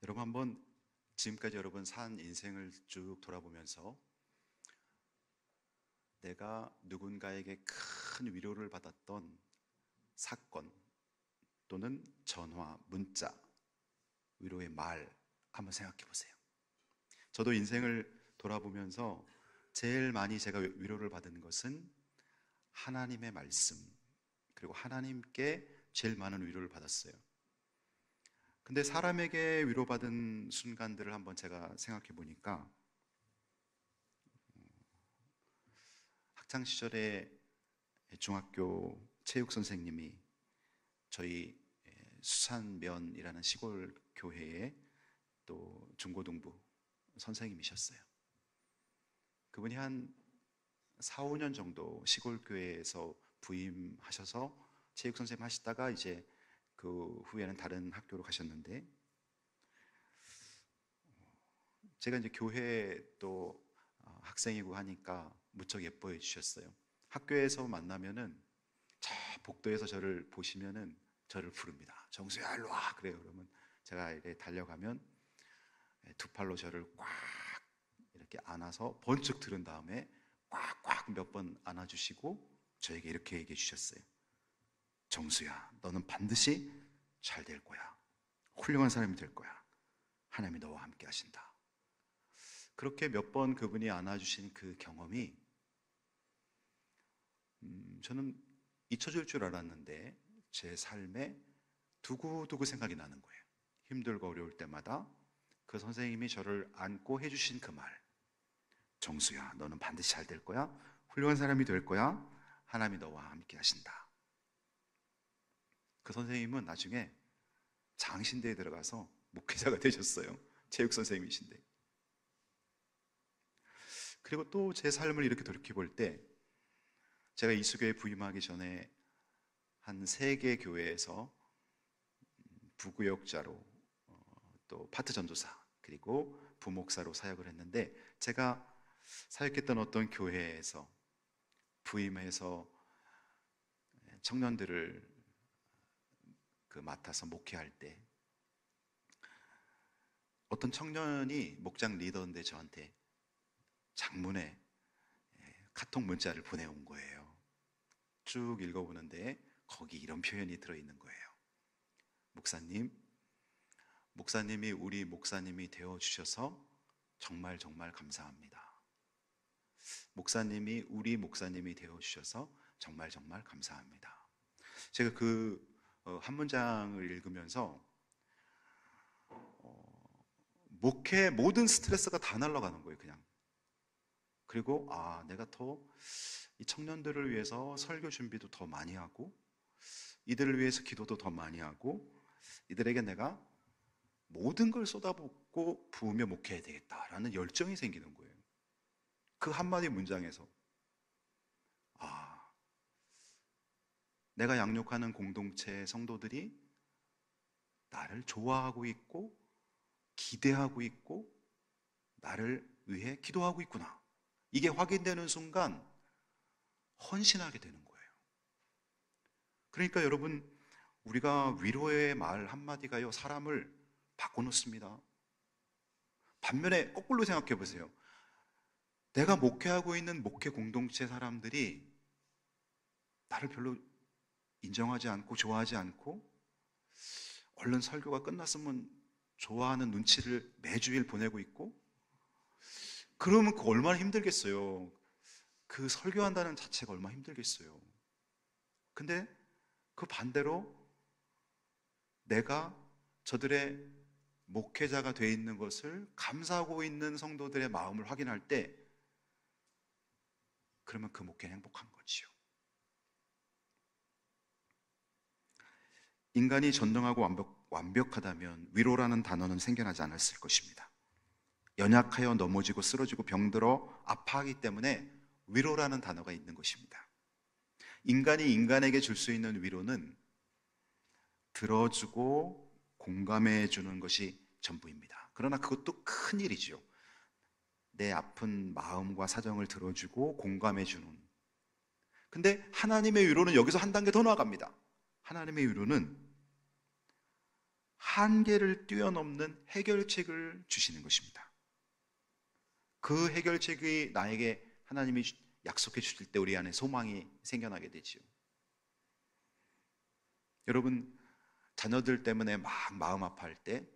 여러분 한번 지금까지 여러분 산 인생을 쭉 돌아보면서 내가 누군가에게 큰 위로를 받았던 사건 또는 전화, 문자, 위로의 말 한번 생각해 보세요. 저도 인생을 돌아보면서 제일 많이 제가 위로를 받은 것은 하나님의 말씀, 그리고 하나님께 제일 많은 위로를 받았어요. 근데 사람에게 위로받은 순간들을 한번 제가 생각해 보니까 학창 시절에 중학교 체육 선생님이 저희 수산면이라는 시골 교회에 또 중고등부 선생님이셨어요. 그분이 한 4, 5년 정도 시골 교회에서 부임하셔서 체육 선생님 하시다가 이제 그 후에는 다른 학교로 가셨는데, 제가 이제 교회 또 학생이고 하니까 무척 예뻐해 주셨어요. 학교에서 만나면은 저 복도에서 저를 보시면은 저를 부릅니다. 정수야 일로 와 그래요. 그러면 제가 이렇게 달려가면 두 팔로 저를 꽉 이렇게 안아서 번쩍 들은 다음에 꽉꽉 몇 번 안아주시고 저에게 이렇게 얘기해 주셨어요. 정수야, 너는 반드시 잘 될 거야. 훌륭한 사람이 될 거야. 하나님이 너와 함께 하신다. 그렇게 몇 번 그분이 안아주신 그 경험이 저는 잊혀질 줄 알았는데 제 삶에 두고두고 생각이 나는 거예요. 힘들고 어려울 때마다 그 선생님이 저를 안고 해주신 그 말, 정수야 너는 반드시 잘 될 거야. 훌륭한 사람이 될 거야. 하나님이 너와 함께 하신다. 그 선생님은 나중에 장신대에 들어가서 목회자가 되셨어요. 체육 선생님이신데. 그리고 또 제 삶을 이렇게 돌이켜 볼 때 제가 이수교에 부임하기 전에 한 3개 교회에서 부구역자로 또 파트 전도사 그리고 부목사로 사역을 했는데, 제가 사역했던 어떤 교회에서 부임해서 청년들을 맡아서 목회할 때 어떤 청년이 목장 리더인데 저한테 장문에 카톡 문자를 보내온 거예요. 쭉 읽어보는데 거기 이런 표현이 들어있는 거예요. 목사님이 우리 목사님이 되어주셔서 정말 정말 감사합니다. 목사님이 우리 목사님이 되어주셔서 정말 정말 감사합니다. 제가 한 문장을 읽으면서 목회 모든 스트레스가 다 날아가는 거예요, 그냥. 그리고 내가 더 이 청년들을 위해서 설교 준비도 더 많이 하고 이들을 위해서 기도도 더 많이 하고 이들에게 내가 모든 걸 쏟아붓고 부으며 목회해야 되겠다라는 열정이 생기는 거예요. 그 한마디 문장에서 내가 양육하는 공동체 성도들이 나를 좋아하고 있고 기대하고 있고 나를 위해 기도하고 있구나, 이게 확인되는 순간 헌신하게 되는 거예요. 그러니까 여러분, 우리가 위로의 말 한마디가요 사람을 바꿔놓습니다. 반면에 거꾸로 생각해 보세요. 내가 목회하고 있는 목회 공동체 사람들이 나를 별로 인정하지 않고 좋아하지 않고 얼른 설교가 끝났으면 좋아하는 눈치를 매주일 보내고 있고, 그러면 그 얼마나 힘들겠어요. 그 설교한다는 자체가 얼마나 힘들겠어요. 근데 그 반대로 내가 저들의 목회자가 되어 있는 것을 감사하고 있는 성도들의 마음을 확인할 때, 그러면 그 목회는 행복한 거지요. 인간이 전능하고 완벽하다면 위로라는 단어는 생겨나지 않았을 것입니다. 연약하여 넘어지고 쓰러지고 병들어 아파하기 때문에 위로라는 단어가 있는 것입니다. 인간이 인간에게 줄 수 있는 위로는 들어주고 공감해 주는 것이 전부입니다. 그러나 그것도 큰 일이죠. 내 아픈 마음과 사정을 들어주고 공감해 주는. 근데 하나님의 위로는 여기서 한 단계 더 나아갑니다. 하나님의 위로는 한계를 뛰어넘는 해결책을 주시는 것입니다. 그 해결책이 나에게 하나님이 약속해 주실 때 우리 안에 소망이 생겨나게 되지요. 여러분, 자녀들 때문에 막 마음 아파할 때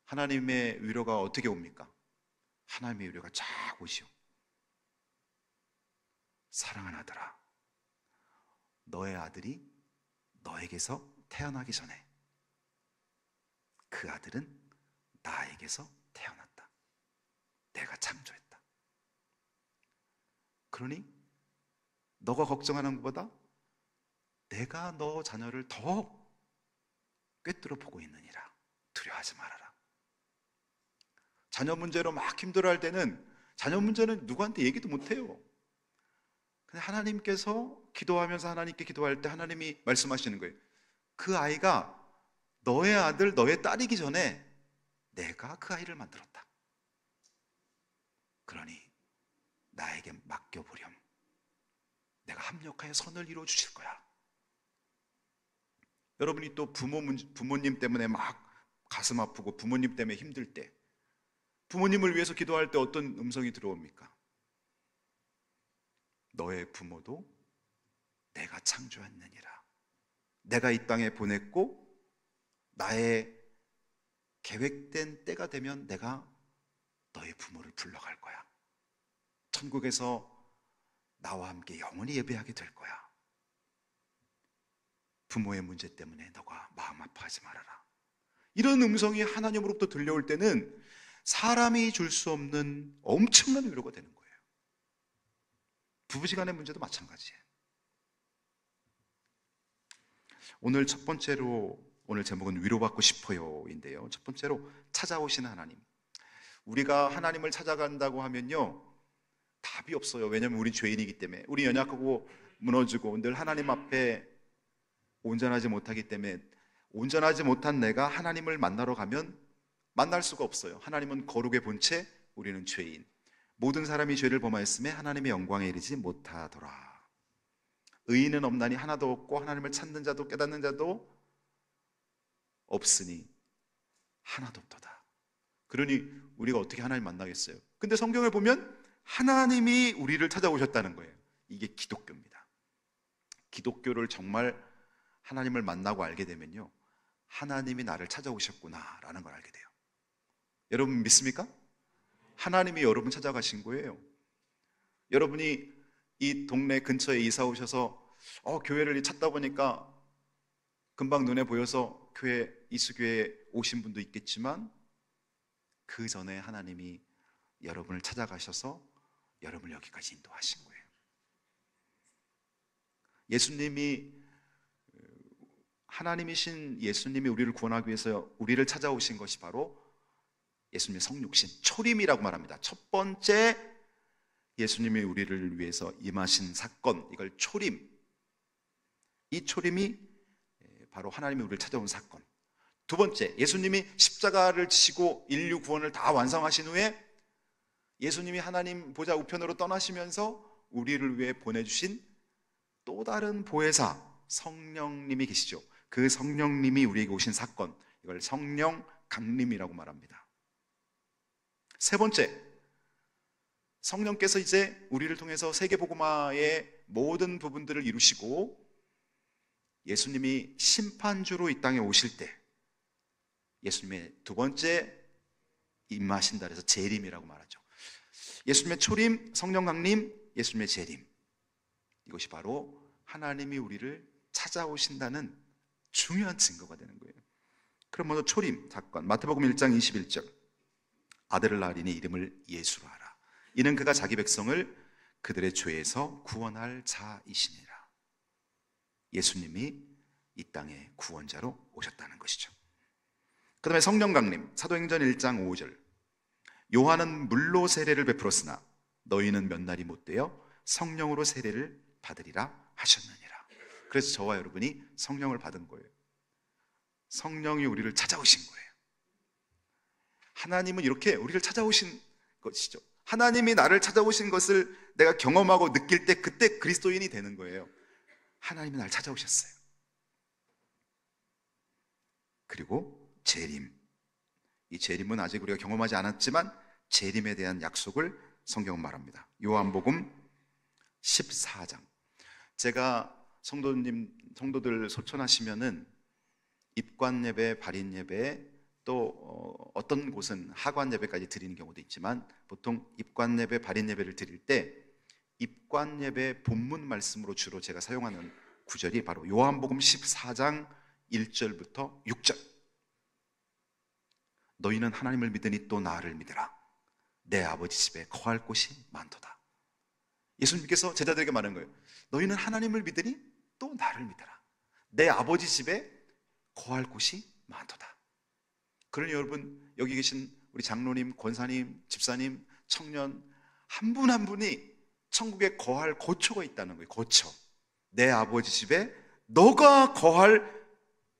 하나님의 위로가 어떻게 옵니까? 하나님의 위로가 쫙 오지요. 사랑하는 아들아, 너의 아들이 너에게서 태어나기 전에 그 아들은 나에게서 태어났다. 내가 창조했다. 그러니 너가 걱정하는 것보다 내가 너 자녀를 더 꿰뚫어 보고 있느니라. 두려워하지 말아라. 자녀 문제로 막 힘들어할 때는 자녀 문제는 누구한테 얘기도 못해요. 근데 하나님께서 기도하면서 하나님께 기도할 때 하나님이 말씀하시는 거예요. 그 아이가 너의 아들, 너의 딸이기 전에 내가 그 아이를 만들었다. 그러니 나에게 맡겨보렴. 내가 합력하여 선을 이루어 주실 거야. 여러분이 또 부모님 때문에 막 가슴 아프고 부모님 때문에 힘들 때 부모님을 위해서 기도할 때 어떤 음성이 들어옵니까? 너의 부모도 내가 창조했느니라. 내가 이 땅에 보냈고 나의 계획된 때가 되면 내가 너의 부모를 불러갈 거야. 천국에서 나와 함께 영원히 예배하게 될 거야. 부모의 문제 때문에 너가 마음 아파하지 말아라. 이런 음성이 하나님으로부터 들려올 때는 사람이 줄 수 없는 엄청난 위로가 되는 거예요. 부부지간의 문제도 마찬가지예요. 오늘 첫 번째로, 오늘 제목은 위로받고 싶어요인데요. 첫 번째로 찾아오시는 하나님. 우리가 하나님을 찾아간다고 하면요, 답이 없어요. 왜냐하면 우리 죄인이기 때문에. 우리 연약하고 무너지고 늘 하나님 앞에 온전하지 못하기 때문에 온전하지 못한 내가 하나님을 만나러 가면 만날 수가 없어요. 하나님은 거룩의 본체, 우리는 죄인. 모든 사람이 죄를 범하였음에 하나님의 영광에 이르지 못하더라. 의인은 없나니 하나도 없고 하나님을 찾는 자도 깨닫는 자도 없으니 하나도 없도다. 그러니 우리가 어떻게 하나님 만나겠어요? 근데 성경을 보면 하나님이 우리를 찾아오셨다는 거예요. 이게 기독교입니다. 기독교를 정말 하나님을 만나고 알게 되면요, 하나님이 나를 찾아오셨구나라는 걸 알게 돼요. 여러분 믿습니까? 하나님이 여러분 찾아가신 거예요. 여러분이 이 동네 근처에 이사 오셔서 교회를 찾다 보니까 금방 눈에 보여서 이수교회에 오신 분도 있겠지만 그 전에 하나님이 여러분을 찾아가셔서 여러분을 여기까지 인도하신 거예요. 하나님이신 예수님이 우리를 구원하기 위해서 우리를 찾아오신 것이 바로 예수님의 성육신, 초림이라고 말합니다. 첫 번째 예수님이 우리를 위해서 임하신 사건, 이걸 초림. 이 초림이 바로 하나님이 우리를 찾아온 사건. 두 번째, 예수님이 십자가를 지시고 인류 구원을 다 완성하신 후에 예수님이 하나님 보좌 우편으로 떠나시면서 우리를 위해 보내주신 또 다른 보혜사 성령님이 계시죠. 그 성령님이 우리에게 오신 사건, 이걸 성령 강림이라고 말합니다. 세 번째, 성령께서 이제 우리를 통해서 세계복음화의 모든 부분들을 이루시고 예수님이 심판주로 이 땅에 오실 때 예수님의 두 번째 임하신다 그래서 재림이라고 말하죠. 예수님의 초림, 성령 강림, 예수님의 재림, 이것이 바로 하나님이 우리를 찾아오신다는 중요한 증거가 되는 거예요. 그럼 먼저 초림 사건, 마태복음 1장 21절. 아들을 낳으리니 이름을 예수로 하라. 이는 그가 자기 백성을 그들의 죄에서 구원할 자이시니라. 예수님이 이 땅에 구원자로 오셨다는 것이죠. 그 다음에 성령 강림, 사도행전 1장 5절. 요한은 물로 세례를 베풀었으나 너희는 몇 날이 못되어 성령으로 세례를 받으리라 하셨느니라. 그래서 저와 여러분이 성령을 받은 거예요. 성령이 우리를 찾아오신 거예요. 하나님은 이렇게 우리를 찾아오신 것이죠. 하나님이 나를 찾아오신 것을 내가 경험하고 느낄 때 그때 그리스도인이 되는 거예요. 하나님이 나를 찾아오셨어요. 그리고 재림. 이 재림은 아직 우리가 경험하지 않았지만 재림에 대한 약속을 성경은 말합니다. 요한복음 14장. 제가 성도들 소천하시면은 입관 예배, 발인 예배, 또 어떤 곳은 하관 예배까지 드리는 경우도 있지만 보통 입관 예배, 발인 예배를 드릴 때 입관 예배 본문 말씀으로 주로 제가 사용하는 구절이 바로 요한복음 14장 1절부터 6절. 너희는 하나님을 믿으니 또 나를 믿으라. 내 아버지 집에 거할 곳이 많도다. 예수님께서 제자들에게 말한 거예요. 너희는 하나님을 믿으니 또 나를 믿으라. 내 아버지 집에 거할 곳이 많도다. 그러니 여러분, 여기 계신 우리 장로님, 권사님, 집사님, 청년 한 분 한 분이 천국에 거할 거처가 있다는 거예요. 거처. 내 아버지 집에 너가 거할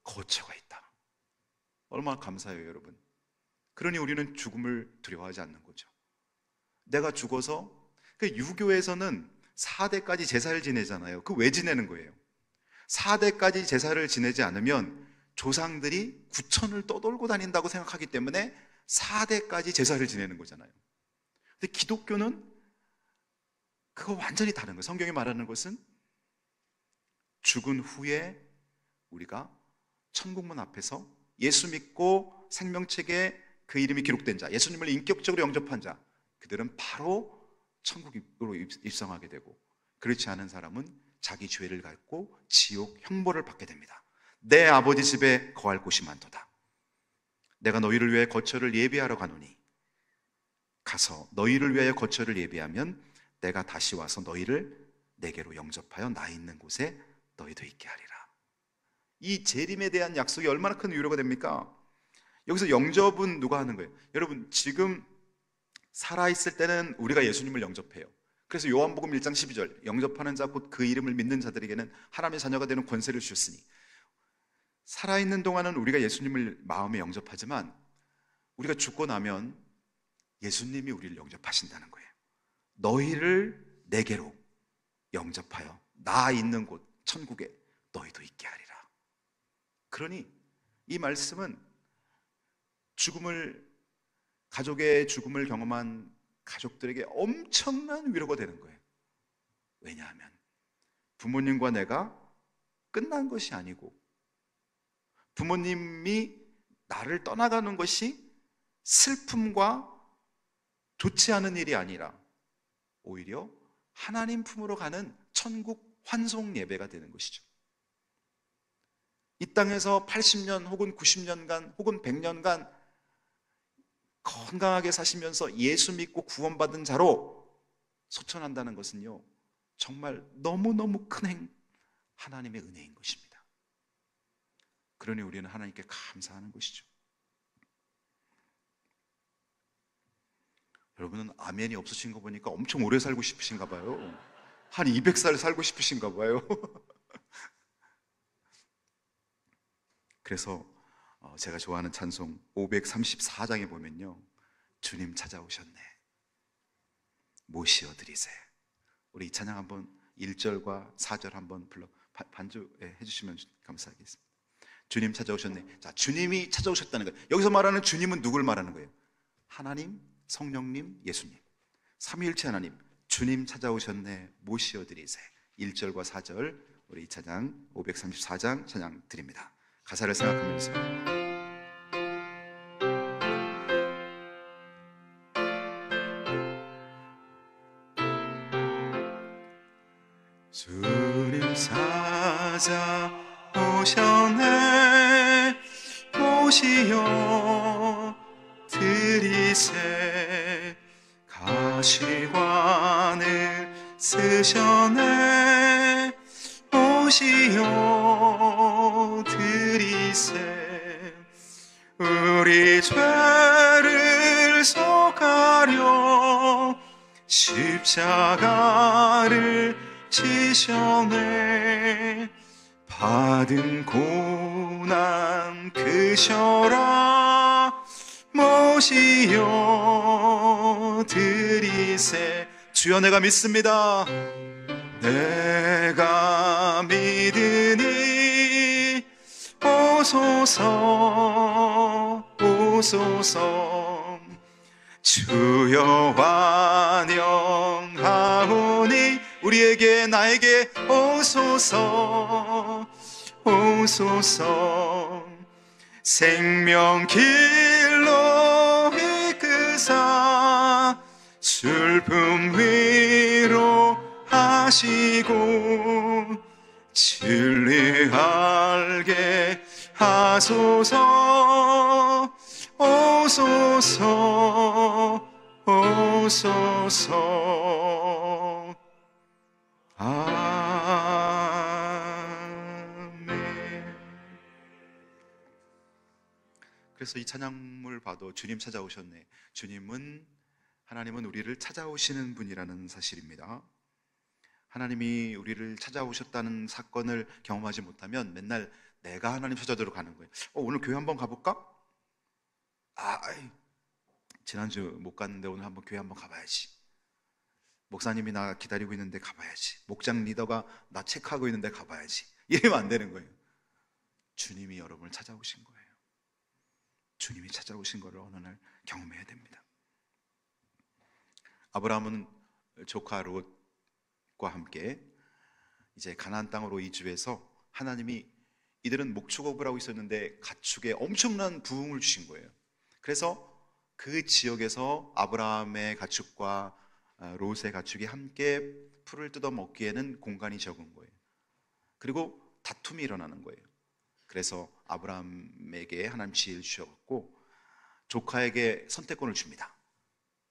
거처가 있다. 얼마나 감사해요, 여러분. 그러니 우리는 죽음을 두려워하지 않는 거죠. 내가 죽어서, 유교에서는 4대까지 제사를 지내잖아요. 그 왜 지내는 거예요? 4대까지 제사를 지내지 않으면 조상들이 구천을 떠돌고 다닌다고 생각하기 때문에 4대까지 제사를 지내는 거잖아요. 근데 기독교는 그거 완전히 다른 거예요. 성경이 말하는 것은 죽은 후에 우리가 천국문 앞에서 예수 믿고 생명책에 그 이름이 기록된 자, 예수님을 인격적으로 영접한 자, 그들은 바로 천국으로 입성하게 되고, 그렇지 않은 사람은 자기 죄를 갖고 지옥 형벌을 받게 됩니다. 내 아버지 집에 거할 곳이 많도다. 내가 너희를 위해 거처를 예비하러 가노니 가서 너희를 위하여 거처를 예비하면 내가 다시 와서 너희를 내게로 영접하여 나 있는 곳에 너희도 있게 하리라. 이 재림에 대한 약속이 얼마나 큰 위로가 됩니까? 여기서 영접은 누가 하는 거예요? 여러분, 지금 살아있을 때는 우리가 예수님을 영접해요. 그래서 요한복음 1장 12절, 영접하는 자 곧 그 이름을 믿는 자들에게는 하나님의 자녀가 되는 권세를 주셨으니, 살아있는 동안은 우리가 예수님을 마음에 영접하지만 우리가 죽고 나면 예수님이 우리를 영접하신다는 거예요. 너희를 내게로 영접하여 나 있는 곳 천국에 너희도 있게 하리라. 그러니 이 말씀은 가족의 죽음을 경험한 가족들에게 엄청난 위로가 되는 거예요. 왜냐하면 부모님과 내가 끝난 것이 아니고, 부모님이 나를 떠나가는 것이 슬픔과 좋지 않은 일이 아니라 오히려 하나님 품으로 가는 천국 환송 예배가 되는 것이죠. 이 땅에서 80년 혹은 90년간 혹은 100년간 건강하게 사시면서 예수 믿고 구원받은 자로 소천한다는 것은요, 정말 너무너무 큰 하나님의 은혜인 것입니다. 그러니 우리는 하나님께 감사하는 것이죠. 여러분은 아멘이 없으신 거 보니까 엄청 오래 살고 싶으신가 봐요. 한 200살 살고 싶으신가 봐요. 그래서 제가 좋아하는 찬송 534장에 보면요, 주님 찾아오셨네, 모시어 드리세. 우리 이 찬양 한번 1절과 4절 한번 반주해 주시면 감사하겠습니다. 주님 찾아오셨네. 자, 주님이 찾아오셨다는 거예요. 여기서 말하는 주님은 누굴 말하는 거예요? 하나님, 성령님, 예수님, 삼위일체 하나님. 주님 찾아오셨네, 모시어 드리세. 1절과 4절 우리 이 찬양 534장 찬양 드립니다. 가사를 생각하면서 주님 찾아오셨네, 모시어 드리세. 가시관을 쓰셨네, 모시어 드리세. 우리 죄를 속하려 십자가를 지셨네. 받은 고난 크셔라, 모시어 드리세. 주여, 내가 믿습니다. 내가 믿으니 오소서 오소서. 주여 환영하오니 우리에게 나에게 오소서 오소서. 생명길로 이끄사 슬픔 위로 하시고 진리 알게 하소서 오소서 오소서. 아멘. 그래서 이 찬양을 봐도 주님 찾아오셨네, 하나님은 우리를 찾아오시는 분이라는 사실입니다. 하나님이 우리를 찾아오셨다는 사건을 경험하지 못하면 맨날 내가 하나님 찾아들어 가는 거예요. 오늘 교회 한번 가볼까? 지난주 못 갔는데 오늘 한번 교회 한번 가봐야지. 목사님이 나 기다리고 있는데 가봐야지. 목장 리더가 나 체크하고 있는데 가봐야지. 이러면 안 되는 거예요. 주님이 여러분을 찾아오신 거예요. 주님이 찾아오신 거를 어느 날 경험해야 됩니다. 아브라함은 조카 롯과 함께 이제 가나안 땅으로 이주해서 하나님이, 이들은 목축업을 하고 있었는데 가축에 엄청난 부흥을 주신 거예요. 그래서 그 지역에서 아브라함의 가축과 롯의 가축이 함께 풀을 뜯어 먹기에는 공간이 적은 거예요. 그리고 다툼이 일어나는 거예요. 그래서 아브라함에게 하나님 지혜를 주셨고 조카에게 선택권을 줍니다.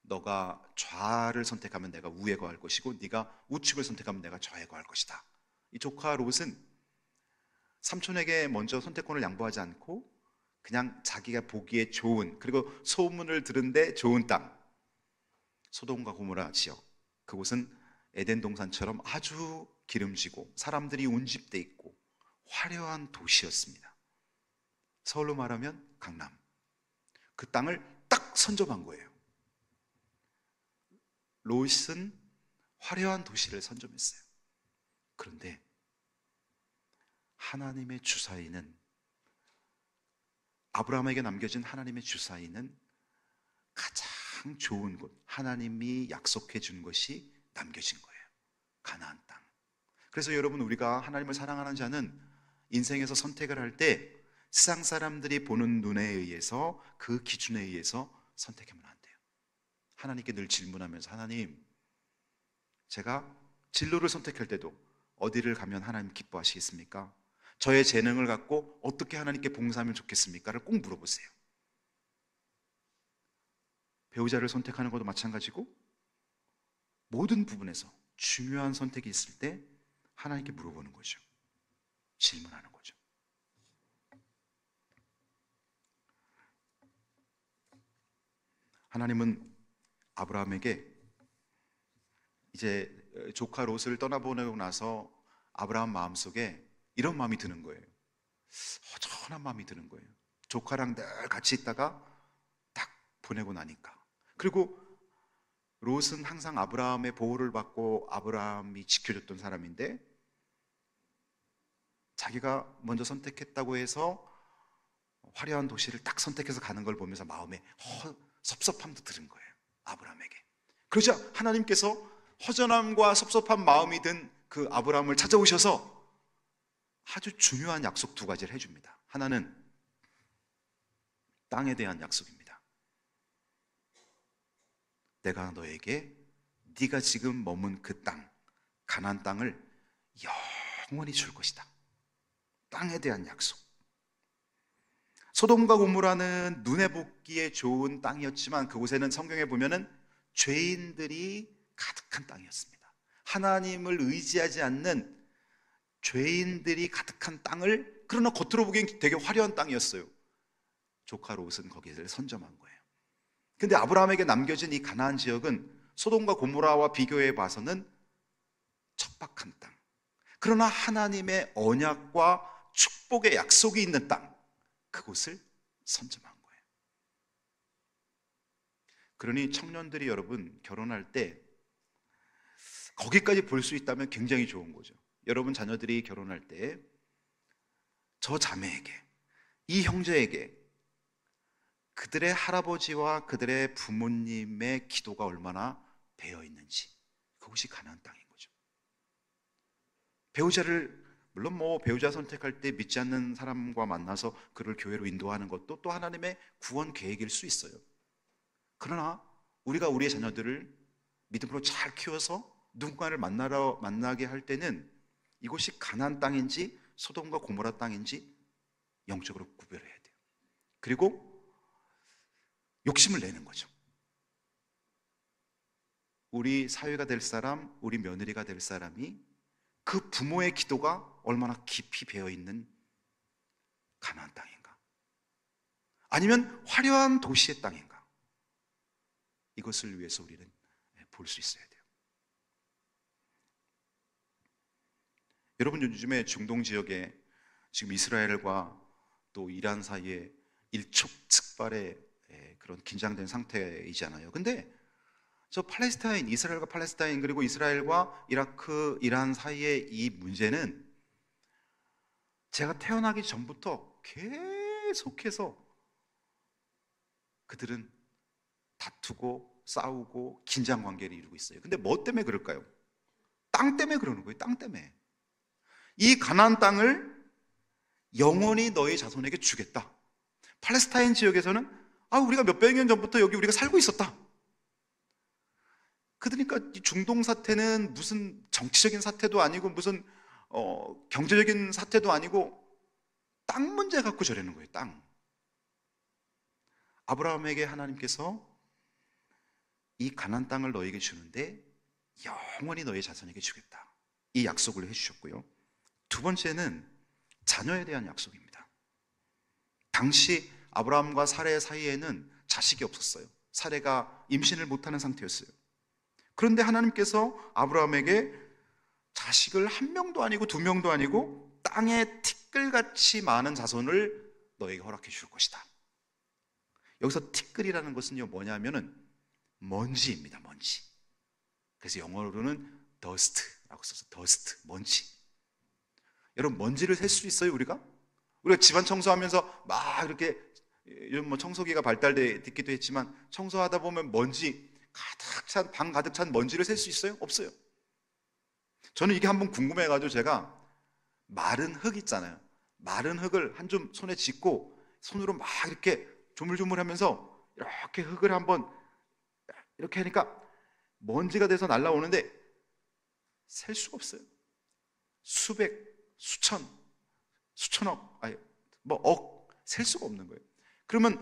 너가 좌를 선택하면 내가 우에 거할 것이고 네가 우측을 선택하면 내가 좌에 거할 것이다. 이 조카 롯은 삼촌에게 먼저 선택권을 양보하지 않고 그냥 자기가 보기에 좋은, 그리고 소문을 들은데 좋은 땅, 소돔과 고모라 지역, 그곳은 에덴 동산처럼 아주 기름지고 사람들이 운집돼 있고 화려한 도시였습니다. 서울로 말하면 강남. 그 땅을 딱 선점한 거예요. 롯은 화려한 도시를 선점했어요. 그런데 하나님의 주사위는, 아브라함에게 남겨진 하나님의 주사위는 가장 좋은 곳, 하나님이 약속해 준 것이 남겨진 거예요. 가나안 땅. 그래서 여러분, 우리가 하나님을 사랑하는 자는 인생에서 선택을 할 때 세상 사람들이 보는 눈에 의해서, 그 기준에 의해서 선택하면 안 돼요. 하나님께 늘 질문하면서, 하나님, 제가 진로를 선택할 때도 어디를 가면 하나님 기뻐하시겠습니까? 저의 재능을 갖고 어떻게 하나님께 봉사하면 좋겠습니까?를 꼭 물어보세요. 배우자를 선택하는 것도 마찬가지고 모든 부분에서 중요한 선택이 있을 때 하나님께 물어보는 거죠. 질문하는 거죠. 하나님은 아브라함에게 이제 조카 롯을 떠나보내고 나서 아브라함 마음속에 이런 마음이 드는 거예요. 허전한 마음이 드는 거예요. 조카랑 늘 같이 있다가 딱 보내고 나니까. 그리고 롯은 항상 아브라함의 보호를 받고 아브라함이 지켜줬던 사람인데 자기가 먼저 선택했다고 해서 화려한 도시를 딱 선택해서 가는 걸 보면서 마음에 섭섭함도 드는 거예요, 아브라함에게. 그러자 하나님께서 허전함과 섭섭한 마음이 든 그 아브라함을 찾아오셔서 아주 중요한 약속 두 가지를 해줍니다. 하나는 땅에 대한 약속입니다. 내가 너에게 네가 지금 머문 그 땅, 가나안 땅을 영원히 줄 것이다. 땅에 대한 약속. 소돔과 고모라는 눈에 보기에 좋은 땅이었지만 그곳에는 성경에 보면은 죄인들이 가득한 땅이었습니다. 하나님을 의지하지 않는 죄인들이 가득한 땅을, 그러나 겉으로 보기엔 되게 화려한 땅이었어요. 조카 롯은 거기를 선점한 거예요. 근데 아브라함에게 남겨진 이 가나안 지역은 소돔과 고모라와 비교해 봐서는 척박한 땅, 그러나 하나님의 언약과 축복의 약속이 있는 땅, 그곳을 선점한 거예요. 그러니 청년들이 여러분 결혼할 때 거기까지 볼 수 있다면 굉장히 좋은 거죠. 여러분 자녀들이 결혼할 때 저 자매에게 이 형제에게 그들의 할아버지와 그들의 부모님의 기도가 얼마나 배어 있는지, 그것이 가나안 땅인 거죠. 배우자를, 물론 배우자 선택할 때 믿지 않는 사람과 만나서 그를 교회로 인도하는 것도 또 하나님의 구원 계획일 수 있어요. 그러나 우리가 우리의 자녀들을 믿음으로 잘 키워서 누군가를 만나게 할 때는 이곳이 가나안 땅인지 소돔과 고모라 땅인지 영적으로 구별해야 돼요. 그리고 욕심을 내는 거죠. 우리 사위가 될 사람, 우리 며느리가 될 사람이 그 부모의 기도가 얼마나 깊이 배어 있는 가나안 땅인가, 아니면 화려한 도시의 땅인가, 이것을 위해서 우리는 볼 수 있어야 돼요. 여러분, 요즘에 중동 지역에 지금 이스라엘과 또 이란 사이에 일촉즉발의 그런 긴장된 상태이잖아요. 근데 저 팔레스타인, 이스라엘과 팔레스타인, 그리고 이스라엘과 이라크, 이란 사이의 이 문제는 제가 태어나기 전부터 계속해서 그들은 다투고 싸우고 긴장 관계를 이루고 있어요. 근데 뭐 때문에 그럴까요? 땅 때문에 그러는 거예요. 땅 때문에. 이 가나안 땅을 영원히 너희 자손에게 주겠다. 팔레스타인 지역에서는 우리가 몇백 년 전부터 여기 우리가 살고 있었다. 그러니까 이 중동 사태는 무슨 정치적인 사태도 아니고 무슨 경제적인 사태도 아니고 땅 문제 갖고 저러는 거예요. 땅. 아브라함에게 하나님께서 이 가나안 땅을 너에게 주는데 영원히 너의 자손에게 주겠다, 이 약속을 해주셨고요. 두 번째는 자녀에 대한 약속입니다. 당시 아브라함과 사레 사이에는 자식이 없었어요. 사레가 임신을 못하는 상태였어요. 그런데 하나님께서 아브라함에게 자식을 한 명도 아니고 두 명도 아니고 땅에 티끌같이 많은 자손을 너에게 허락해 줄 것이다. 여기서 티끌이라는 것은요, 뭐냐면은 먼지입니다. 먼지. 그래서 영어로는 dust라고 써서 dust, 먼지. 여러분, 먼지를 셀 수 있어요? 우리가 집안 청소하면서 막 이렇게, 요즘 청소기가 발달되기도 했지만 청소하다 보면 먼지 가득 찬, 방 가득 찬 먼지를 셀 수 있어요? 없어요. 저는 이게 한번 궁금해가지고 제가 마른 흙 있잖아요. 마른 흙을 한 줌 손에 짚고 손으로 막 이렇게 조물조물하면서 이렇게 흙을 한번 이렇게 하니까 먼지가 돼서 날아오는데 셀 수가 없어요. 수백, 수천, 수천억, 억 셀 수가 없는 거예요. 그러면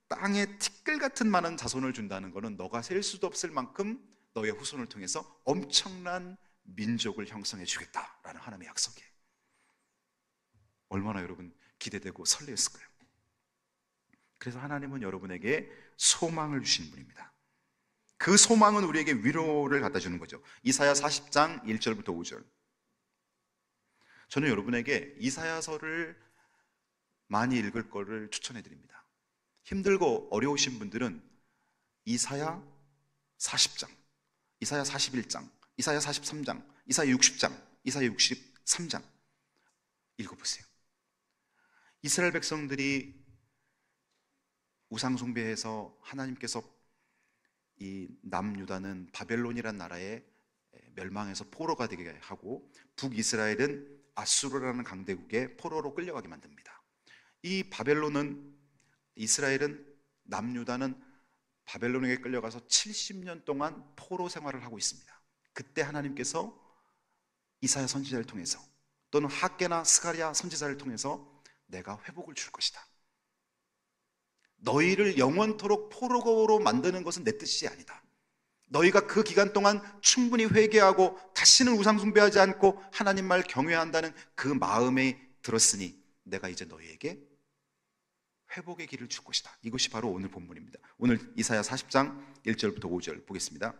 땅에 티끌 같은 많은 자손을 준다는 것은 너가 셀 수도 없을 만큼 너의 후손을 통해서 엄청난 민족을 형성해 주겠다라는 하나님의 약속이에요. 얼마나 여러분 기대되고 설레었을까요? 그래서 하나님은 여러분에게 소망을 주신 분입니다. 그 소망은 우리에게 위로를 갖다 주는 거죠. 이사야 40장 1절부터 5절. 저는 여러분에게 이사야서를 많이 읽을 거를 추천해 드립니다. 힘들고 어려우신 분들은 이사야 40장, 이사야 41장, 이사야 43장, 이사야 60장, 이사야 63장 읽어보세요. 이스라엘 백성들이 우상숭배해서 하나님께서 이 남유다는 바벨론이란 나라에 멸망해서 포로가 되게 하고 북이스라엘은 아수르라는 강대국에 포로로 끌려가게 만듭니다. 이 바벨론은, 이스라엘은, 남유다는 바벨론에게 끌려가서 70년 동안 포로 생활을 하고 있습니다. 그때 하나님께서 이사야 선지자를 통해서 또는 학개나 스가랴 선지자를 통해서 내가 회복을 줄 것이다. 너희를 영원토록 포로로 만드는 것은 내 뜻이 아니다. 너희가 그 기간 동안 충분히 회개하고 다시는 우상숭배하지 않고 하나님 말 경외한다는 그 마음에 들었으니 내가 이제 너희에게 회복의 길을 줄 것이다. 이것이 바로 오늘 본문입니다. 오늘 이사야 40장 1절부터 5절 보겠습니다.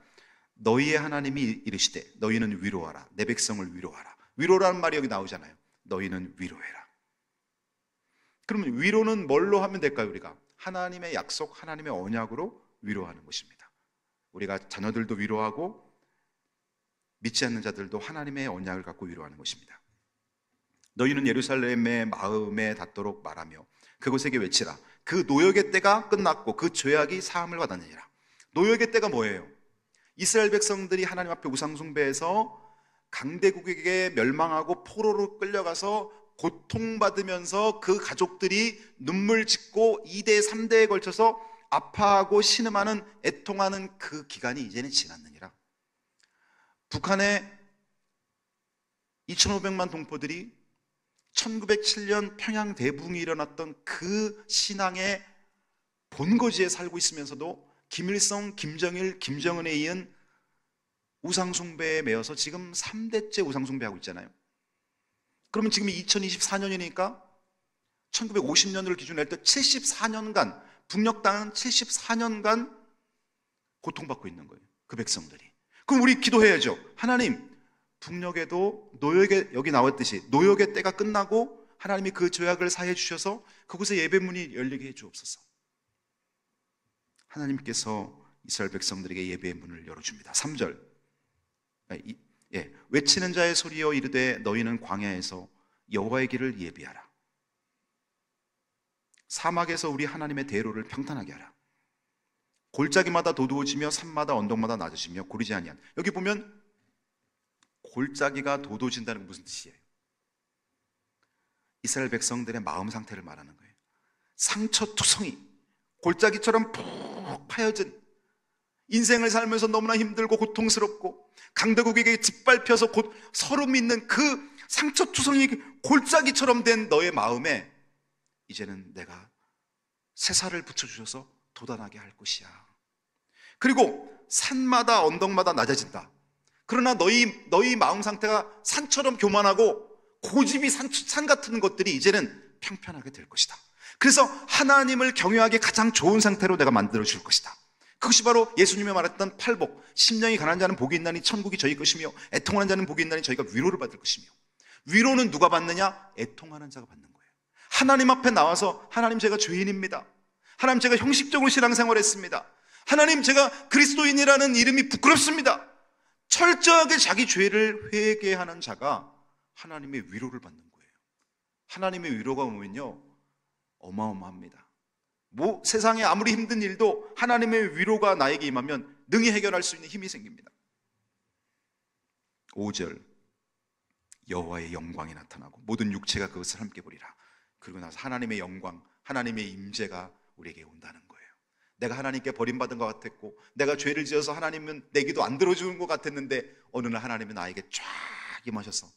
너희의 하나님이 이르시되 너희는 위로하라. 내 백성을 위로하라. 위로라는 말이 여기 나오잖아요. 너희는 위로해라. 그러면 위로는 뭘로 하면 될까요? 우리가 하나님의 약속, 하나님의 언약으로 위로하는 것입니다. 우리가 자녀들도 위로하고 믿지 않는 자들도 하나님의 언약을 갖고 위로하는 것입니다. 너희는 예루살렘의 마음에 닿도록 말하며 그곳에게 외치라. 그 노역의 때가 끝났고 그 죄악이 사함을 받았느니라. 노역의 때가 뭐예요? 이스라엘 백성들이 하나님 앞에 우상숭배해서 강대국에게 멸망하고 포로로 끌려가서 고통받으면서 그 가족들이 눈물 짓고 2대 3대에 걸쳐서 아파하고 신음하는 애통하는 그 기간이 이제는 지났느니라. 북한의 2500만 동포들이 1907년 평양 대붕이 일어났던 그 신앙의 본거지에 살고 있으면서도 김일성, 김정일, 김정은에 이은 우상숭배에 매여서 지금 3대째 우상숭배하고 있잖아요. 그러면 지금 2024년이니까 1950년을 기준으로 할 때 74년간, 북녘 땅은 74년간 고통받고 있는 거예요. 그 백성들이. 그럼 우리 기도해야죠. 하나님, 북녘에도 노역의, 여기 나왔듯이 노역의 때가 끝나고 하나님이 그 죄악을 사해 주셔서 그곳에 예배문이 열리게 해 주옵소서. 하나님께서 이스라엘 백성들에게 예배의 문을 열어줍니다. 3절. 외치는 자의 소리여 이르되 너희는 광야에서 여호와의 길을 예비하라. 사막에서 우리 하나님의 대로를 평탄하게 하라. 골짜기마다 도두어지며 산마다 언덕마다 낮아지며 고르지 아니한. 여기 보면 골짜기가 도도진다는 건 무슨 뜻이에요? 이스라엘 백성들의 마음 상태를 말하는 거예요. 상처투성이, 골짜기처럼 푹 파여진, 인생을 살면서 너무나 힘들고 고통스럽고 강대국에게 짓밟혀서 곧 서로 믿는 그 상처투성이 골짜기처럼 된 너의 마음에 이제는 내가 새살을 붙여주셔서 도단하게 할 것이야. 그리고 산마다 언덕마다 낮아진다. 그러나 너희 마음 상태가 산처럼 교만하고 고집이 산 같은 것들이 이제는 평편하게 될 것이다. 그래서 하나님을 경외하기 가장 좋은 상태로 내가 만들어 줄 것이다. 그것이 바로 예수님이 말했던 팔복. 심령이 가난한 자는 복이 있나니 천국이 저희 것이며 애통하는 자는 복이 있나니 저희가 위로를 받을 것이며. 위로는 누가 받느냐? 애통하는 자가 받는 거예요. 하나님 앞에 나와서 하나님 제가 죄인입니다. 하나님 제가 형식적으로 신앙생활했습니다. 하나님 제가 그리스도인이라는 이름이 부끄럽습니다. 철저하게 자기 죄를 회개하는 자가 하나님의 위로를 받는 거예요. 하나님의 위로가 오면요 어마어마합니다. 세상에 아무리 힘든 일도 하나님의 위로가 나에게 임하면 능히 해결할 수 있는 힘이 생깁니다. 5절. 여호와의 영광이 나타나고 모든 육체가 그것을 함께 보리라. 그리고 나서 하나님의 영광, 하나님의 임재가 우리에게 온다는 거예요. 내가 하나님께 버림받은 것 같았고 내가 죄를 지어서 하나님은 내 기도 안 들어주는 것 같았는데 어느 날 하나님은 나에게 쫙 임하셔서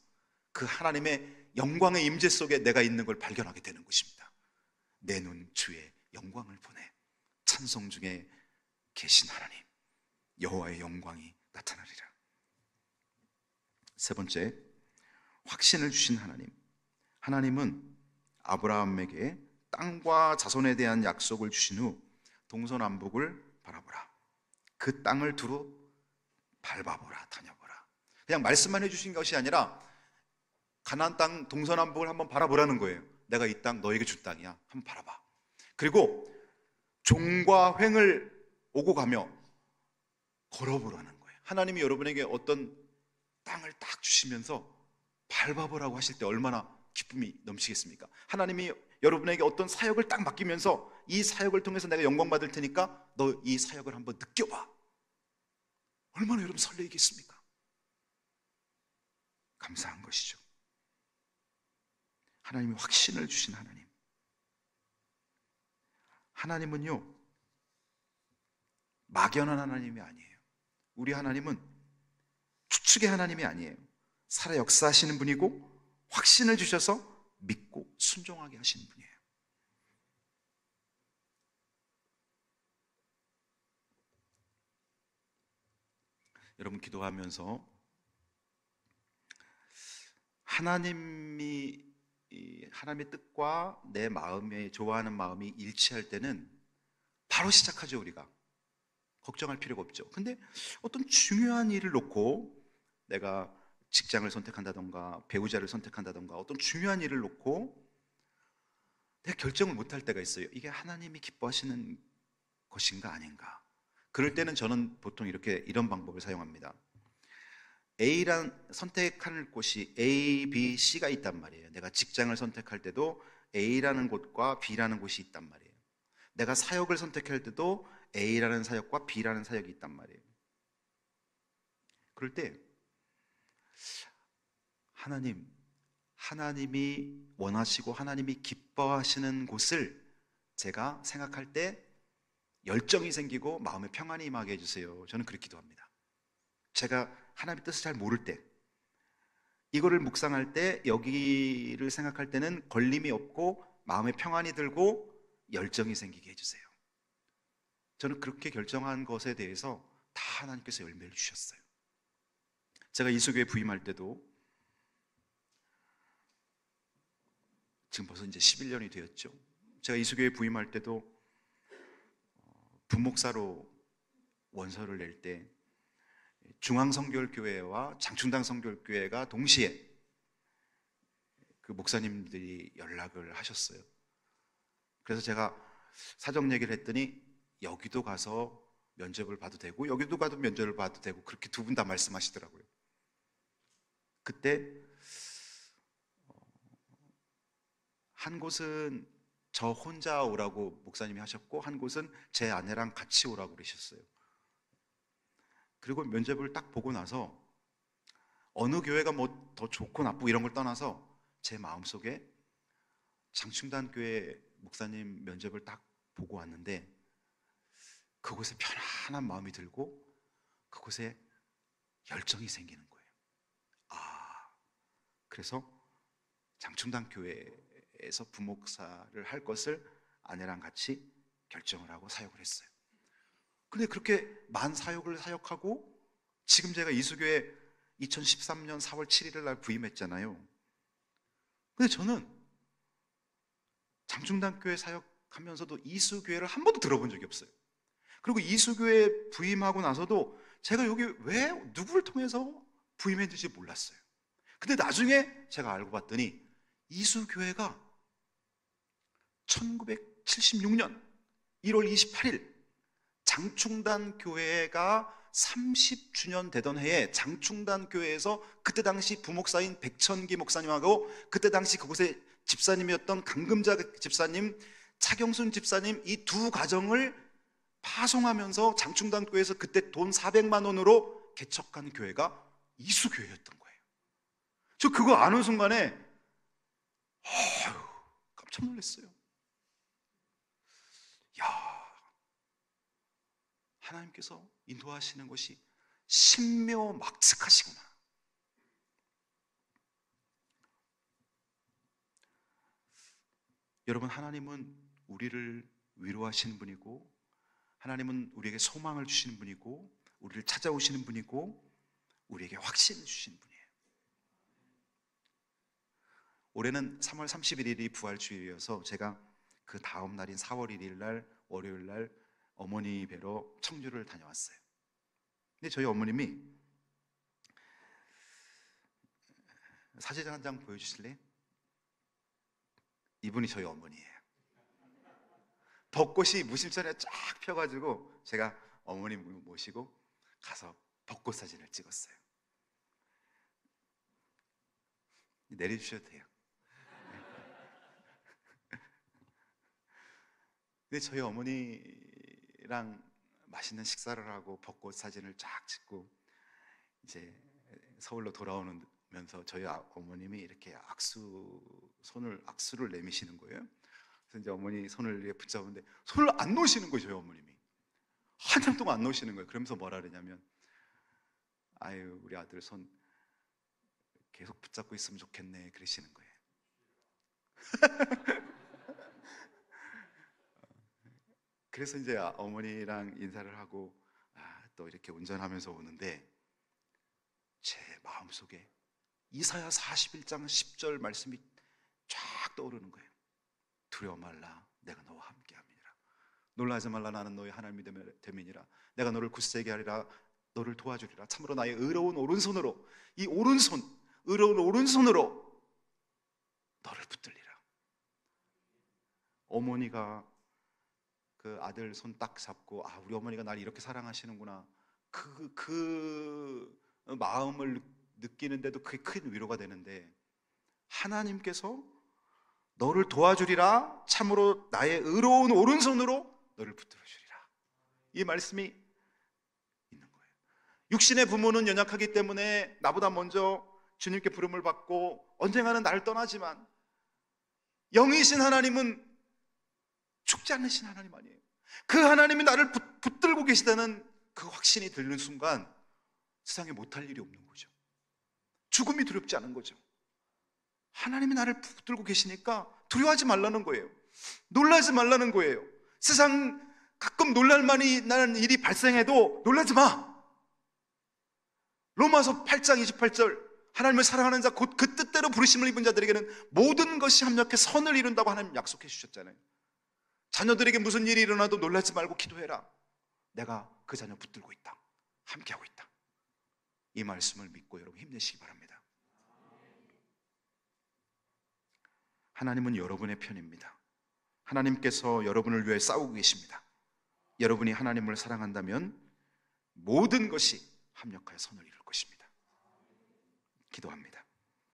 그 하나님의 영광의 임재 속에 내가 있는 걸 발견하게 되는 것입니다. 내 눈 주의 영광을 보내. 찬송 중에 계신 하나님, 여호와의 영광이 나타나리라. 세 번째, 확신을 주신 하나님. 하나님은 아브라함에게 땅과 자손에 대한 약속을 주신 후 동서남북을 바라보라. 그 땅을 두루 밟아보라, 다녀보라. 그냥 말씀만 해주신 것이 아니라 가나안 땅 동서남북을 한번 바라보라는 거예요. 내가 이 땅 너에게 준 땅이야. 한번 바라봐. 그리고 종과 횡을 오고 가며 걸어보라는 거예요. 하나님이 여러분에게 어떤 땅을 딱 주시면서 밟아보라고 하실 때 얼마나 기쁨이 넘치겠습니까? 하나님이 여러분에게 어떤 사역을 딱 맡기면서 이 사역을 통해서 내가 영광 받을 테니까 너 이 사역을 한번 느껴봐. 얼마나 여러분 설레이겠습니까? 감사한 것이죠. 하나님이 확신을 주신 하나님. 하나님은요 막연한 하나님이 아니에요. 우리 하나님은 추측의 하나님이 아니에요. 살아 역사하시는 분이고 확신을 주셔서 믿고 순종하게 하시는 분이에요. 여러분 기도하면서 하나님의 뜻과 내 마음에 좋아하는 마음이 일치할 때는 바로 시작하죠. 우리가 걱정할 필요가 없죠. 근데 어떤 중요한 일을 놓고 내가 직장을 선택한다던가 배우자를 선택한다던가 어떤 중요한 일을 놓고 내가 결정을 못할 때가 있어요. 이게 하나님이 기뻐하시는 것인가 아닌가. 그럴 때는 저는 보통 이런 방법을 사용합니다. A란 선택할 곳이 A, B, C가 있단 말이에요. 내가 직장을 선택할 때도 A라는 곳과 B라는 곳이 있단 말이에요. 내가 사역을 선택할 때도 A라는 사역과 B라는 사역이 있단 말이에요. 그럴 때 하나님이 원하시고 하나님이 기뻐하시는 곳을 제가 생각할 때 열정이 생기고 마음에 평안이 임하게 해주세요. 저는 그렇게 기도합니다. 제가 하나님의 뜻을 잘 모를 때, 이거를 묵상할 때, 여기를 생각할 때는 걸림이 없고 마음에 평안이 들고 열정이 생기게 해주세요. 저는 그렇게 결정한 것에 대해서 다 하나님께서 열매를 주셨어요. 제가 이수교회 부임할 때도 지금 벌써 이제 11년이 되었죠. 제가 이수교회 부임할 때도 부목사로 원서를 낼 때 중앙성결교회와 장충당 성결교회가 동시에 그 목사님들이 연락을 하셨어요. 그래서 제가 사정 얘기를 했더니 여기도 가서 면접을 봐도 되고 여기도 가도 면접을 봐도 되고 그렇게 두 분 다 말씀하시더라고요. 그때 한 곳은 저 혼자 오라고 목사님이 하셨고 한 곳은 제 아내랑 같이 오라고 그러셨어요. 그리고 면접을 딱 보고 나서 어느 교회가 뭐 더 좋고 나쁘고 이런 걸 떠나서 제 마음속에 장충단 교회 목사님 면접을 딱 보고 왔는데 그곳에 편안한 마음이 들고 그곳에 열정이 생기는 거예요. 그래서 장충단 교회에서 부목사를 할 것을 아내랑 같이 결정을 하고 사역을 했어요. 근데 그렇게 만 사역을 사역하고 지금 제가 이수교회 2013년 4월 7일 날 부임했잖아요. 근데 저는 장충단 교회 사역하면서도 이수교회를 한 번도 들어본 적이 없어요. 그리고 이수교회 부임하고 나서도 제가 여기 왜 누구를 통해서 부임했는지 몰랐어요. 근데 나중에 제가 알고 봤더니 이수교회가 1976년 1월 28일 장충단 교회가 30주년 되던 해에 장충단 교회에서 그때 당시 부목사인 백천기 목사님하고 그때 당시 그곳에 집사님이었던 강금자 집사님, 차경순 집사님 이 두 가정을 파송하면서 장충단 교회에서 그때 돈 400만 원으로 개척한 교회가 이수교회였던 거예요. 저 그거 아는 순간에 깜짝 놀랐어요. 하나님께서 인도하시는 것이 신묘막측하시구나. 여러분, 하나님은 우리를 위로하시는 분이고 하나님은 우리에게 소망을 주시는 분이고 우리를 찾아오시는 분이고 우리에게 확신을 주시는 분이에요. 올해는 3월 31일이 부활주일이어서 제가 그 다음 날인 4월 1일 날 월요일 날 어머니 뵈러 청주를 다녀왔어요. 근데 저희 어머님이 사진 한 장 보여주실래요? 이분이 저희 어머니예요. 벚꽃이 무심천에 쫙 펴가지고 제가 어머님 모시고 가서 벚꽃 사진을 찍었어요. 내려주셔도 돼요. 근데 저희 어머니랑 맛있는 식사를 하고 벚꽃 사진을 쫙 찍고 이제 서울로 돌아오면서 저희 어머님이 이렇게 악수를 내미시는 거예요. 그래서 이제 어머니 손을 이렇게 붙잡는데 손을 안 놓으시는 거예요. 저희 어머님이 한참 동안 안 놓으시는 거예요. 그러면서 뭐라 그러냐면 아유 우리 아들 손 계속 붙잡고 있으면 좋겠네 그러시는 거예요. 그래서 이제 어머니랑 인사를 하고 또 이렇게 운전하면서 오는데 제 마음속에 이사야 41장 10절 말씀이 쫙 떠오르는 거예요. 두려워 말라 내가 너와 함께함이니라. 놀라지 말라 나는 너의 하나님이 됨이니라. 내가 너를 굳세게 하리라. 너를 도와주리라. 참으로 나의 의로운 오른손으로 이 오른손 의로운 오른손으로 너를 붙들리라. 어머니가 그 아들 손 딱 잡고 우리 어머니가 날 이렇게 사랑하시는구나 그 마음을 느끼는데도 그게 큰 위로가 되는데 하나님께서 너를 도와주리라. 참으로 나의 의로운 오른손으로 너를 붙들어 주리라. 이 말씀이 있는 거예요. 육신의 부모는 연약하기 때문에 나보다 먼저 주님께 부름을 받고 언젠가는 나를 떠나지만, 영이신 하나님은 죽지 않으신 하나님 아니에요. 그 하나님이 나를 붙들고 계시다는 그 확신이 들는 순간 세상에 못할 일이 없는 거죠. 죽음이 두렵지 않은 거죠. 하나님이 나를 붙들고 계시니까 두려워하지 말라는 거예요. 놀라지 말라는 거예요. 세상 가끔 놀랄만이 나는 일이 발생해도 놀라지 마. 로마서 8장 28절, 하나님을 사랑하는 자 곧 그 뜻대로 부르심을 입은 자들에게는 모든 것이 합력해 선을 이룬다고 하나님 약속해 주셨잖아요. 자녀들에게 무슨 일이 일어나도 놀라지 말고 기도해라. 내가 그 자녀 붙들고 있다. 함께하고 있다. 이 말씀을 믿고 여러분 힘내시기 바랍니다. 하나님은 여러분의 편입니다. 하나님께서 여러분을 위해 싸우고 계십니다. 여러분이 하나님을 사랑한다면 모든 것이 합력하여 선을 이룰 것입니다. 기도합니다.